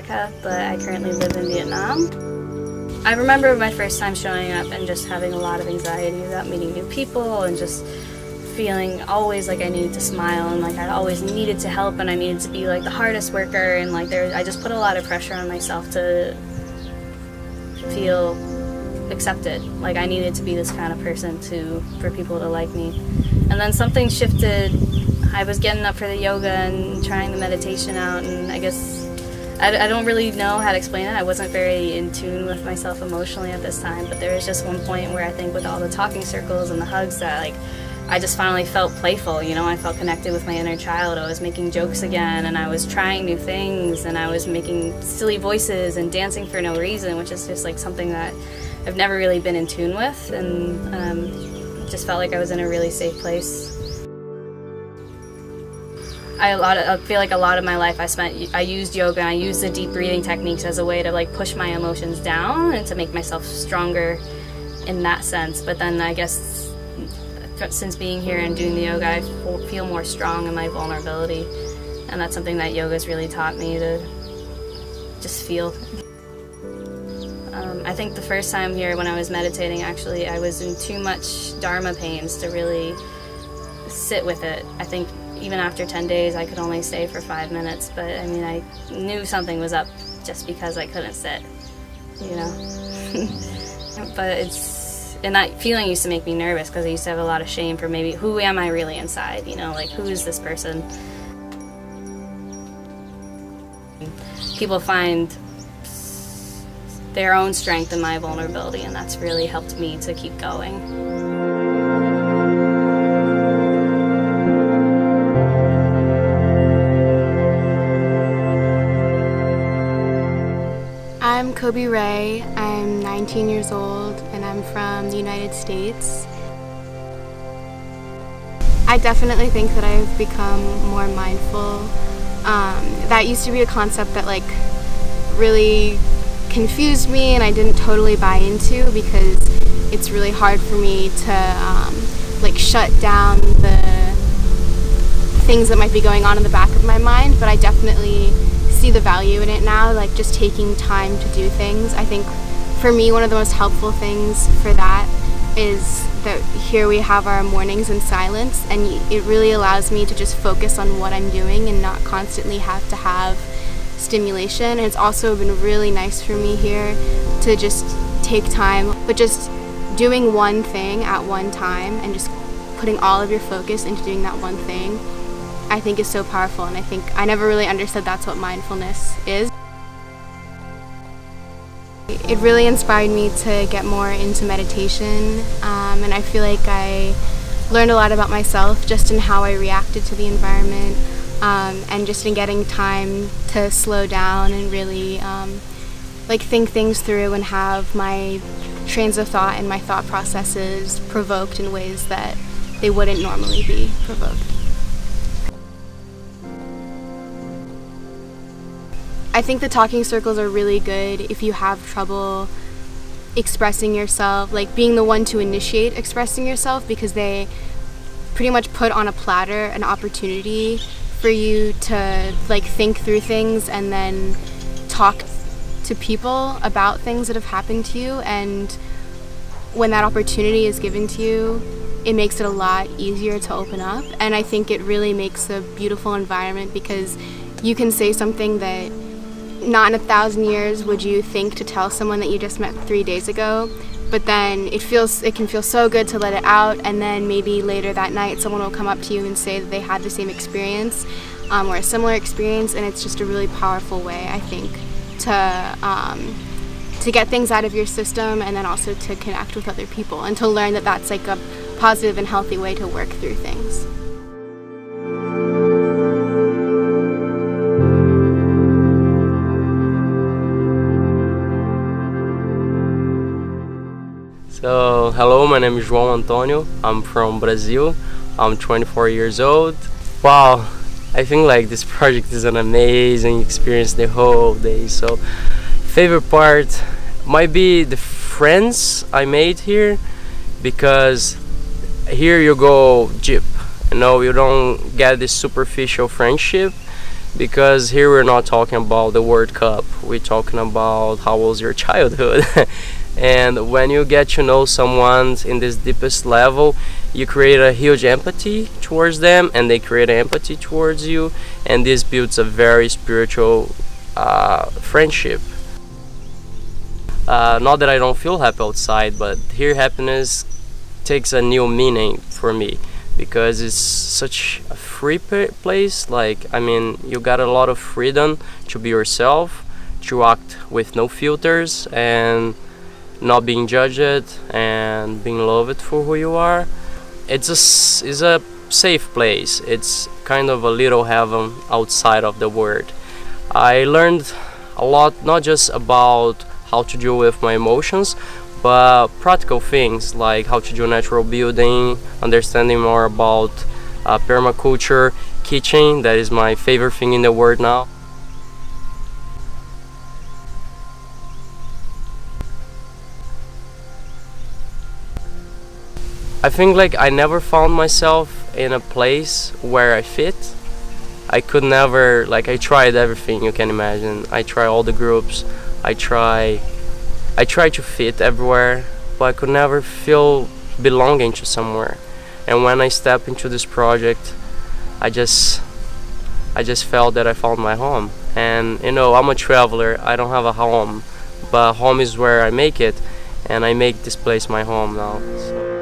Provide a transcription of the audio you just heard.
America, but I currently live in Vietnam. I remember my first time showing up and just having a lot of anxiety about meeting new people and just feeling always like I needed to smile and like I always needed to help and I needed to be like the hardest worker, and like I just put a lot of pressure on myself to feel accepted. Like I needed to be this kind of person for people to like me. And then something shifted. I was getting up for the yoga and trying the meditation out, and I guess I don't really know how to explain it. I wasn't very in tune with myself emotionally at this time, but there was just one point where I think with all the talking circles and the hugs that like I just finally felt playful, you know. I felt connected with my inner child. I was making jokes again, and I was trying new things, and I was making silly voices and dancing for no reason, which is just like something that I've never really been in tune with, and just felt like I was in a really safe place. I feel like a lot of my life I used yoga and I used the deep breathing techniques as a way to like push my emotions down and to make myself stronger in that sense. But then I guess since being here and doing the yoga, I feel more strong in my vulnerability, and that's something that yoga's really taught me to just feel. I think the first time here when I was meditating, actually, I was in too much Dharma pains to really sit with it. I think even after 10 days, I could only stay for 5 minutes, but I mean, I knew something was up just because I couldn't sit, you know. But and that feeling used to make me nervous because I used to have a lot of shame for maybe who am I really inside, you know, like who is this person? People find their own strength in my vulnerability, and that's really helped me to keep going. I'm Kobe Ray. I'm 19 years old and I'm from the United States. I definitely think that I've become more mindful. That used to be a concept that like really confused me and I didn't totally buy into, because it's really hard for me to like shut down the things that might be going on in the back of my mind, but I definitely see the value in it now, like just taking time to do things. I think for me one of the most helpful things for that is that here we have our mornings in silence, and it really allows me to just focus on what I'm doing and not constantly have to have stimulation. And it's also been really nice for me here to just take time, but just doing one thing at one time and just putting all of your focus into doing that one thing, I think is so powerful. And I think I never really understood that's what mindfulness is. It really inspired me to get more into meditation, and I feel like I learned a lot about myself just in how I reacted to the environment, and just in getting time to slow down and really like think things through and have my trains of thought and my thought processes provoked in ways that they wouldn't normally be provoked. I think the talking circles are really good if you have trouble expressing yourself, like being the one to initiate expressing yourself, because they pretty much put on a platter an opportunity for you to like think through things and then talk to people about things that have happened to you. And when that opportunity is given to you, it makes it a lot easier to open up. And I think it really makes a beautiful environment, because you can say something that not in 1,000 years would you think to tell someone that you just met 3 days ago, but then it can feel so good to let it out, and then maybe later that night someone will come up to you and say that they had the same experience or a similar experience, and it's just a really powerful way, I think, to get things out of your system, and then also to connect with other people and to learn that that's like a positive and healthy way to work through things. So, hello, my name is João Antonio. I'm from Brazil. I'm 24 years old. Wow, I think like this project is an amazing experience the whole day. So, favorite part might be the friends I made here, because here you go deep. You know, you don't get this superficial friendship. because here we're not talking about the World Cup, we're talking about how was your childhood. And when you get to know someone in this deepest level, you create a huge empathy towards them, and they create empathy towards you, and this builds a very spiritual friendship. Not that I don't feel happy outside, but here happiness takes a new meaning for me, because it's such a free place. Like, I mean, you got a lot of freedom to be yourself, to act with no filters, and not being judged, and being loved for who you are. It's a safe place. It's kind of a little heaven outside of the world. I learned a lot, not just about how to deal with my emotions, but practical things like how to do natural building, understanding more about permaculture, kitchen, that is my favorite thing in the world now. I think like I never found myself in a place where I fit. I could never, like, I tried everything you can imagine. I try all the groups. I try to fit everywhere, but I could never feel belonging to somewhere. And when I stepped into this project, I just felt that I found my home. And you know, I'm a traveler. I don't have a home, but home is where I make it, and I make this place my home now. So.